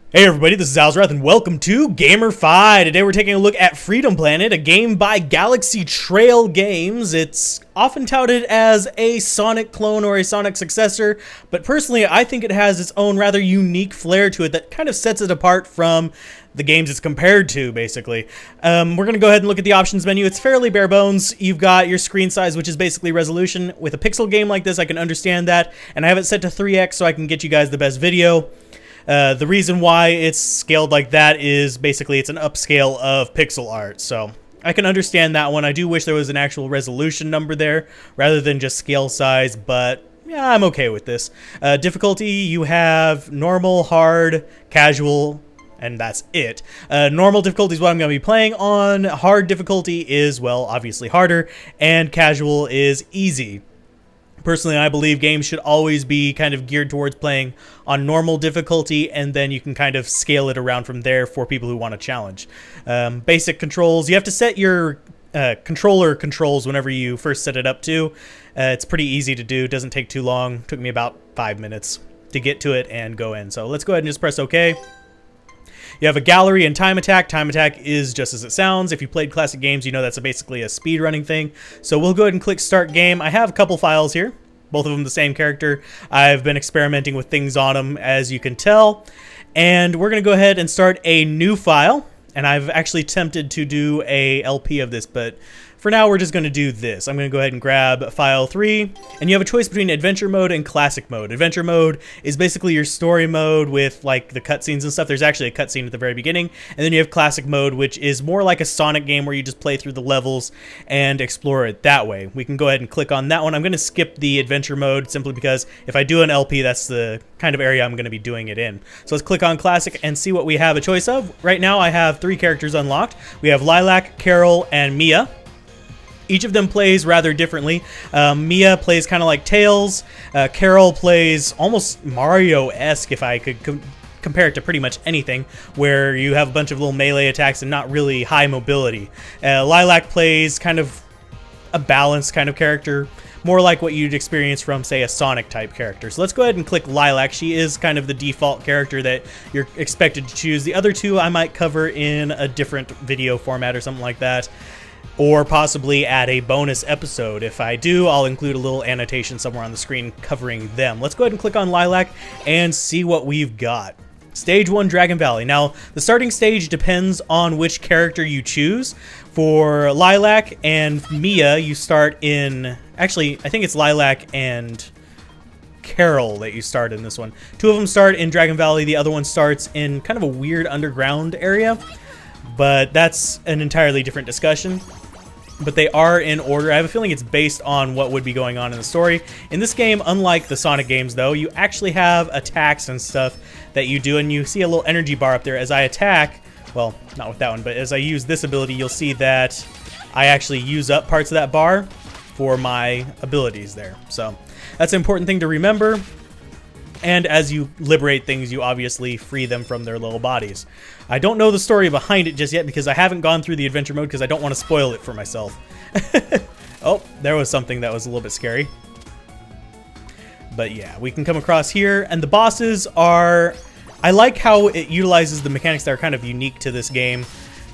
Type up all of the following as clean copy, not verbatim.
Hey everybody, this is Alzorath and welcome to GamerFi. Today we're taking a look at Freedom Planet, a game by Galaxy Trail Games. It's often touted as a Sonic clone or a Sonic successor, but personally I think it has its own rather unique flair to it that kind of sets it apart from the games it's compared to, basically. We're going to go ahead and look at the options menu. It's fairly bare bones. You've got your screen size, which is basically resolution. With a pixel game like this, I can understand that, and I have it set to 3x so I can get you guys the best video. The reason why it's scaled like that is basically it's an upscale of pixel art, so I can understand that one. I do wish there was an actual resolution number there rather than just scale size, but yeah, I'm okay with this. Difficulty, you have normal, hard, casual, and that's it. Normal difficulty is what I'm going to be playing on. Hard difficulty is, well, obviously harder, and casual is easy. Personally, I believe games should always be kind of geared towards playing on normal difficulty, and then you can kind of scale it around from there for people who want to challenge. Basic controls, you have to set your controller controls whenever you first set it up too. It's pretty easy to do, doesn't take too long. Took me about 5 minutes to get to it and go in. So let's go ahead and just press OK. You have a gallery and time attack. Time attack is just as it sounds. If you played classic games, you know that's basically a speed running thing. So we'll go ahead and click start game. I have a couple files here, both of them the same character. I've been experimenting with things on them, as you can tell. And we're going to go ahead and start a new file. And I've actually attempted to do a LP of this, but for now we're just going to do this. I'm going to go ahead and grab file 3, and you have a choice between adventure mode and classic mode. Adventure mode is basically your story mode with like the cutscenes and stuff. There's actually a cutscene at the very beginning, and then you have classic mode, which is more like a Sonic game where you just play through the levels and explore it that way. We can go ahead and click on that one. I'm going to skip the adventure mode simply because if I do an LP, that's the kind of area I'm going to be doing it in. So let's click on classic and see what we have a choice of. Right now I have 3 characters unlocked. We have Lilac, Carol, and Mia. Each of them plays rather differently. Mia plays kind of like Tails. Carol plays almost Mario-esque, if I could compare it to pretty much anything, where you have a bunch of little melee attacks and not really high mobility. Lilac plays kind of a balanced kind of character, more like what you'd experience from, say, a Sonic type character. So let's go ahead and click Lilac. She is kind of the default character that you're expected to choose. The other two I might cover in a different video format or something like that, or possibly add a bonus episode. If I do, I'll include a little annotation somewhere on the screen covering them. Let's go ahead and click on Lilac and see what we've got. Stage 1, Dragon Valley. Now, the starting stage depends on which character you choose. For Lilac and Mia, you start in... Actually, I think it's Lilac and Carol that you start in this one. 2 of them start in Dragon Valley. The other one starts in kind of a weird underground area. But that's an entirely different discussion. But they are in order. I have a feeling it's based on what would be going on in the story. In this game, unlike the Sonic games though, you actually have attacks and stuff that you do, and you see a little energy bar up there. As I attack, well, not with that one, but as I use this ability, you'll see that I actually use up parts of that bar for my abilities there. So that's an important thing to remember. And as you liberate things, you obviously free them from their little bodies. I don't know the story behind it just yet because I haven't gone through the adventure mode because I don't want to spoil it for myself. Oh, there was something that was a little bit scary. But yeah, we can come across here, and the bosses are... I like how it utilizes the mechanics that are kind of unique to this game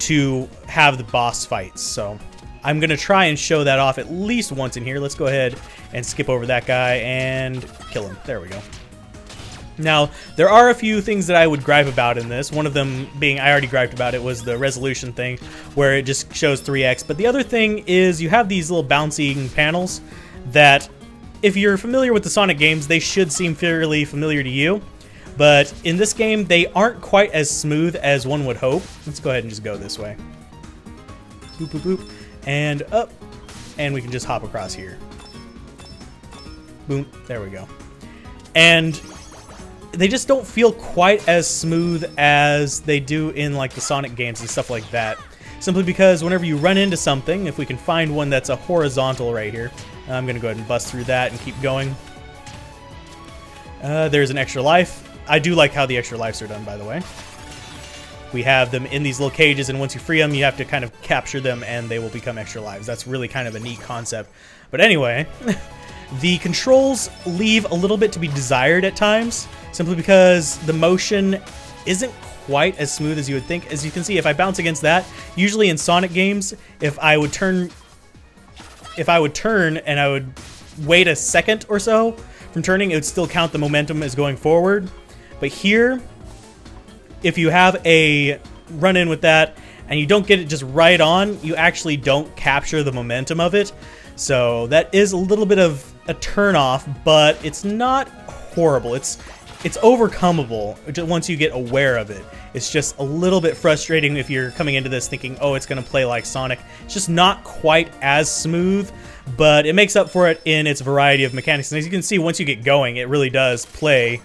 to have the boss fights. So I'm going to try and show that off at least once in here. Let's go ahead and skip over that guy and kill him. There we go. Now, there are a few things that I would gripe about in this. One of them being, I already griped about it, was the resolution thing, where it just shows 3x. But the other thing is you have these little bouncing panels that, if you're familiar with the Sonic games, they should seem fairly familiar to you. But in this game, they aren't quite as smooth as one would hope. Let's go ahead and just go this way. Boop, boop, boop. And up. And we can just hop across here. Boom. There we go. And they just don't feel quite as smooth as they do in like the Sonic games and stuff like that. Simply because whenever you run into something, if we can find one that's a horizontal right here, I'm going to go ahead and bust through that and keep going. There's an extra life. I do like how the extra lives are done, by the way. We have them in these little cages, and once you free them, you have to kind of capture them and they will become extra lives. That's really kind of a neat concept. But anyway, the controls leave a little bit to be desired at times, simply because the motion isn't quite as smooth as you would think. As you can see, if I bounce against that, usually in Sonic games, if I would turn and I would wait a second or so from turning, it would still count the momentum as going forward. But here, if you have a run-in with that and you don't get it just right on, you actually don't capture the momentum of it. So that is a little bit of a turn-off, but it's not horrible. It's overcomable once you get aware of it. It's just a little bit frustrating if you're coming into this thinking, oh, it's going to play like Sonic. It's just not quite as smooth, but it makes up for it in its variety of mechanics. And as you can see, once you get going, it really does play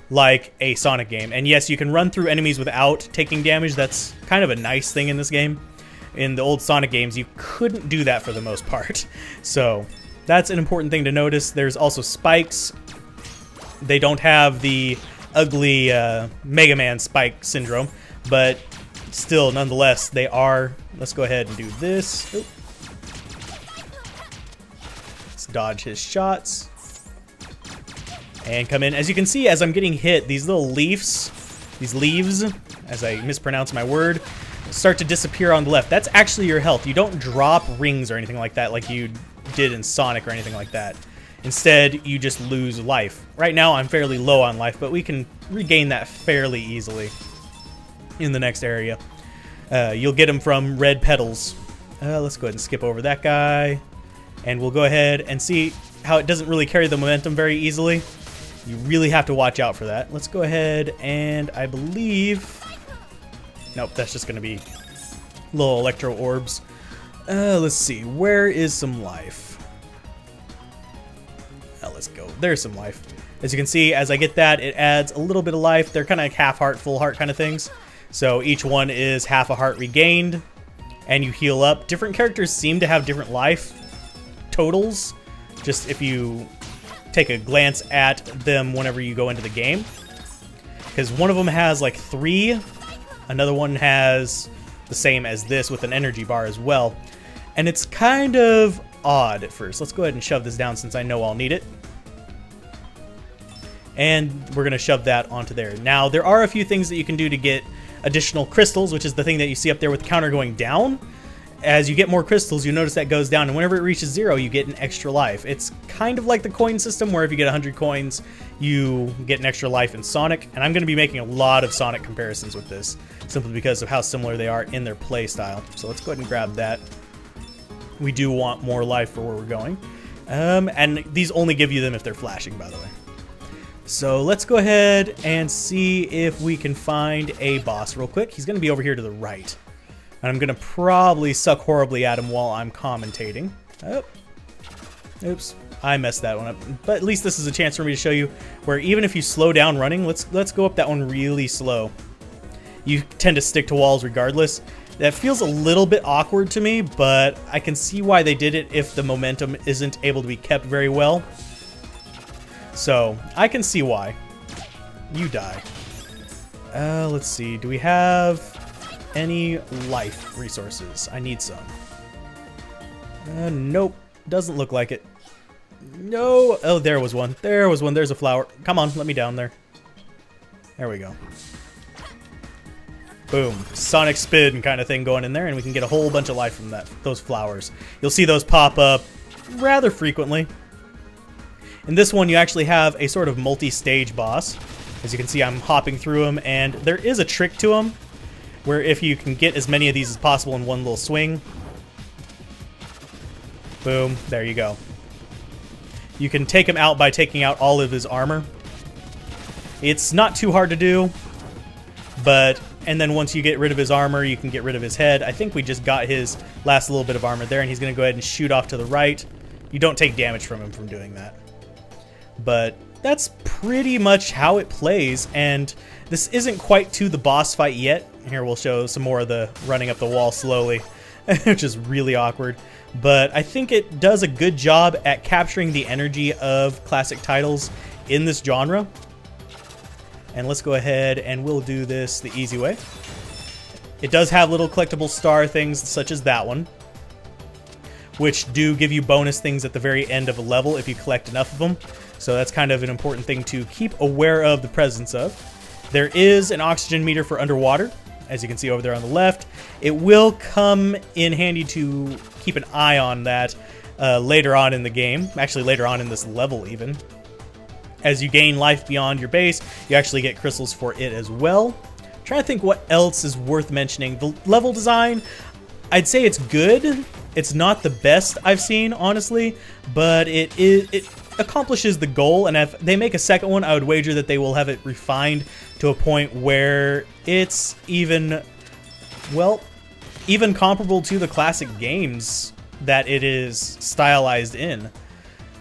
like a Sonic game. And yes, you can run through enemies without taking damage. That's kind of a nice thing in this game. In the old Sonic games, you couldn't do that for the most part. So that's an important thing to notice. There's also spikes. They don't have the ugly Mega Man spike syndrome, but still, nonetheless, they are. Let's go ahead and do this. Oop. Let's dodge his shots. And come in. As you can see, as I'm getting hit, these little leaves, as I mispronounce my word, start to disappear on the left. That's actually your health. You don't drop rings or anything like that like you did in Sonic or anything like that. Instead, you just lose life. Right now, I'm fairly low on life, but we can regain that fairly easily in the next area. You'll get them from red petals. Let's go ahead and skip over that guy. And we'll go ahead and see how it doesn't really carry the momentum very easily. You really have to watch out for that. Let's go ahead and I believe... Nope, that's just going to be little electro orbs. Let's see. Where is some life? Let's go. There's some life. As you can see, as I get that, it adds a little bit of life. They're kind of like half heart, full heart kind of things. So each one is half a heart regained, and you heal up. Different characters seem to have different life totals, just if you take a glance at them whenever you go into the game. Because one of them has like 3, another one has the same as this with an energy bar as well. And it's kind of odd at first. Let's go ahead and shove this down since I know I'll need it. And we're going to shove that onto there. Now, there are a few things that you can do to get additional crystals, which is the thing that you see up there with the counter going down. As you get more crystals, you notice that goes down, and whenever it reaches 0, you get an extra life. It's kind of like the coin system, where if you get 100 coins, you get an extra life in Sonic. And I'm going to be making a lot of Sonic comparisons with this, simply because of how similar they are in their play style. So let's go ahead and grab that. We do want more life for where we're going. And these only give you them if they're flashing, by the way. So let's go ahead and see if we can find a boss real quick. He's going to be over here to the right. And I'm going to probably suck horribly at him while I'm commentating. Oh. Oops. I messed that one up. But at least this is a chance for me to show you where even if you slow down running, let's go up that one really slow. You tend to stick to walls regardless. That feels a little bit awkward to me, but I can see why they did it if the momentum isn't able to be kept very well. So, I can see why. You die. Let's see. Do we have any life resources? I need some. Nope. Doesn't look like it. No. Oh, there was one. There was one. There's a flower. Come on, let me down there. There we go. Boom. Sonic spin kind of thing going in there, and we can get a whole bunch of life from those flowers. You'll see those pop up rather frequently. In this one, you actually have a sort of multi-stage boss. As you can see, I'm hopping through them, and there is a trick to them, where if you can get as many of these as possible in one little swing, boom, there you go. You can take him out by taking out all of his armor. It's not too hard to do, and then once you get rid of his armor, you can get rid of his head. I think we just got his last little bit of armor there, and he's going to go ahead and shoot off to the right. You don't take damage from him from doing that. But that's pretty much how it plays, and this isn't quite to the boss fight yet. Here we'll show some more of the running up the wall slowly, which is really awkward. But I think it does a good job at capturing the energy of classic titles in this genre. And let's go ahead and we'll do this the easy way. It does have little collectible star things such as that one, which do give you bonus things at the very end of a level if you collect enough of them. So that's kind of an important thing to keep aware of the presence of. There is an oxygen meter for underwater, as you can see over there on the left. It will come in handy to keep an eye on that later on in the game. Actually, later on in this level even. As you gain life beyond your base, you actually get crystals for it as well. I'm trying to think what else is worth mentioning. The level design, I'd say it's good. It's not the best I've seen, honestly, but it accomplishes the goal, and if they make a second one, I would wager that they will have it refined to a point where it's even, well, even comparable to the classic games that it is stylized in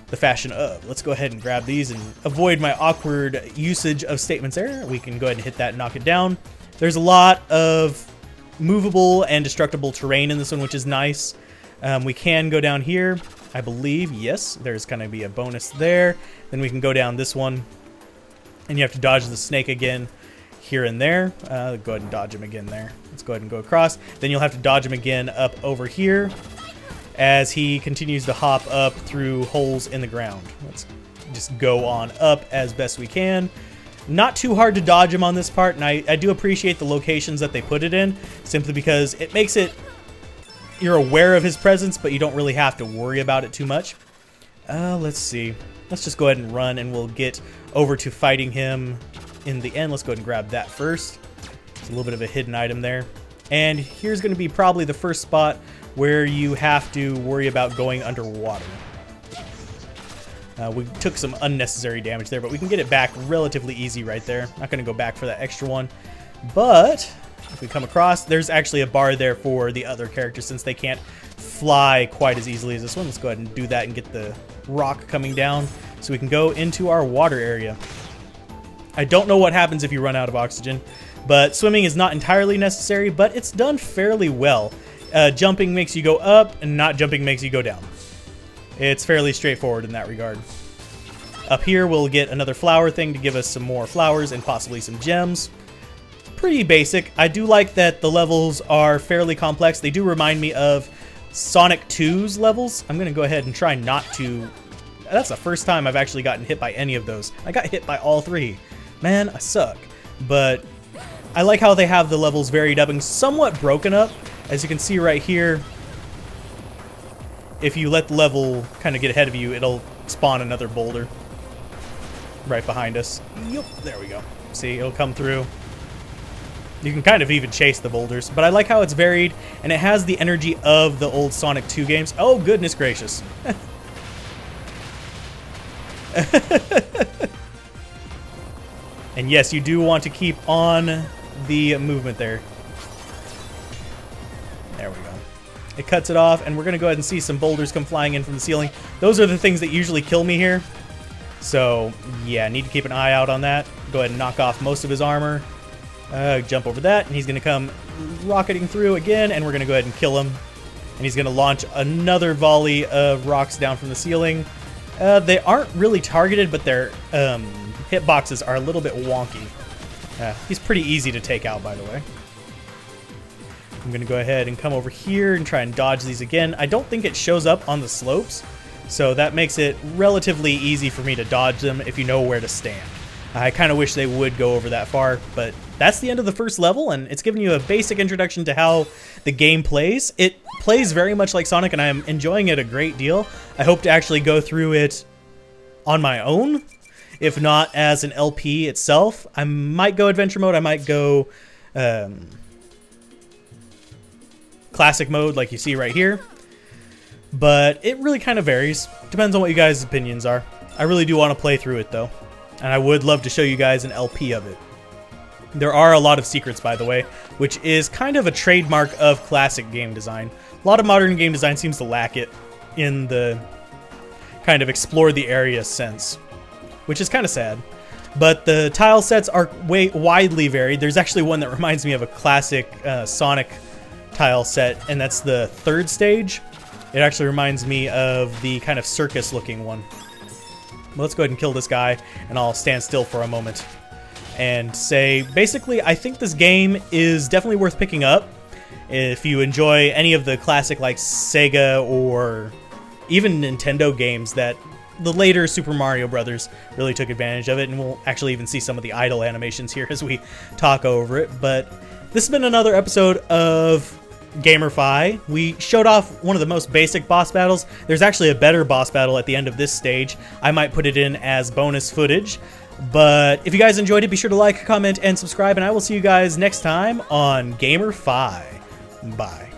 the fashion of. Let's go ahead and grab these and avoid my awkward usage of statements there. We can go ahead and hit that and knock it down. There's a lot of movable and destructible terrain in this one, which is nice. We can go down here, I believe. Yes, there's going to be a bonus there. Then we can go down this one, and you have to dodge the snake again here and there. Go ahead and dodge him again there. Let's go ahead and go across. Then you'll have to dodge him again up over here as he continues to hop up through holes in the ground. Let's just go on up as best we can. Not too hard to dodge him on this part, and I do appreciate the locations that they put it in, simply because it makes it, you're aware of his presence, but you don't really have to worry about it too much. Let's see. Let's just go ahead and run, and we'll get over to fighting him in the end. Let's go ahead and grab that first. It's a little bit of a hidden item there. And here's going to be probably the first spot where you have to worry about going underwater. We took some unnecessary damage there, but we can get it back relatively easy right there. Not going to go back for that extra one. But if we come across, there's actually a bar there for the other characters since they can't fly quite as easily as this one. Let's go ahead and do that and get the rock coming down so we can go into our water area. I don't know what happens if you run out of oxygen, but swimming is not entirely necessary, but it's done fairly well. Jumping makes you go up, and not jumping makes you go down. It's fairly straightforward in that regard. Up here, we'll get another flower thing to give us some more flowers and possibly some gems. Pretty basic. I do like that the levels are fairly complex. They do remind me of Sonic 2's levels. I'm going to go ahead and try not to... That's the first time I've actually gotten hit by any of those. I got hit by all three. Man, I suck. But I like how they have the levels varied up and somewhat broken up. As you can see right here, if you let the level kind of get ahead of you, it'll spawn another boulder right behind us. Yep, there we go. See, it'll come through. You can kind of even chase the boulders, but I like how it's varied, and it has the energy of the old Sonic 2 games. Oh, goodness gracious. And yes, you do want to keep on the movement there. There we go. It cuts it off, and we're going to go ahead and see some boulders come flying in from the ceiling. Those are the things that usually kill me here. So, yeah, need to keep an eye out on that. Go ahead and knock off most of his armor. Jump over that, and he's going to come rocketing through again, and we're going to go ahead and kill him. And he's going to launch another volley of rocks down from the ceiling. They aren't really targeted, but their hitboxes are a little bit wonky. He's pretty easy to take out, by the way. I'm going to go ahead and come over here and try and dodge these again. I don't think it shows up on the slopes, so that makes it relatively easy for me to dodge them if you know where to stand. I kind of wish they would go over that far, but that's the end of the first level, and it's giving you a basic introduction to how the game plays. It plays very much like Sonic, and I'm enjoying it a great deal. I hope to actually go through it on my own, if not as an LP itself. I might go adventure mode, I might go classic mode like you see right here, but it really kind of varies. Depends on what you guys' opinions are. I really do want to play through it though, and I would love to show you guys an LP of it. There are a lot of secrets, by the way, which is kind of a trademark of classic game design. A lot of modern game design seems to lack it in the kind of explore the area sense, which is kind of sad. But the tile sets are widely varied. There's actually one that reminds me of a classic Sonic tile set, and that's the third stage. It actually reminds me of the kind of circus looking one. Well, let's go ahead and kill this guy, and I'll stand still for a moment and say, basically, I think this game is definitely worth picking up if you enjoy any of the classic like Sega or even Nintendo games that the later Super Mario Brothers really took advantage of it, and we'll actually even see some of the idle animations here as we talk over it. But this has been another episode of GamerFi. We showed off one of the most basic boss battles. There's actually a better boss battle at the end of this stage. I might put it in as bonus footage. But if you guys enjoyed it, be sure to like, comment, and subscribe, and I will see you guys next time on GamerFi. Bye.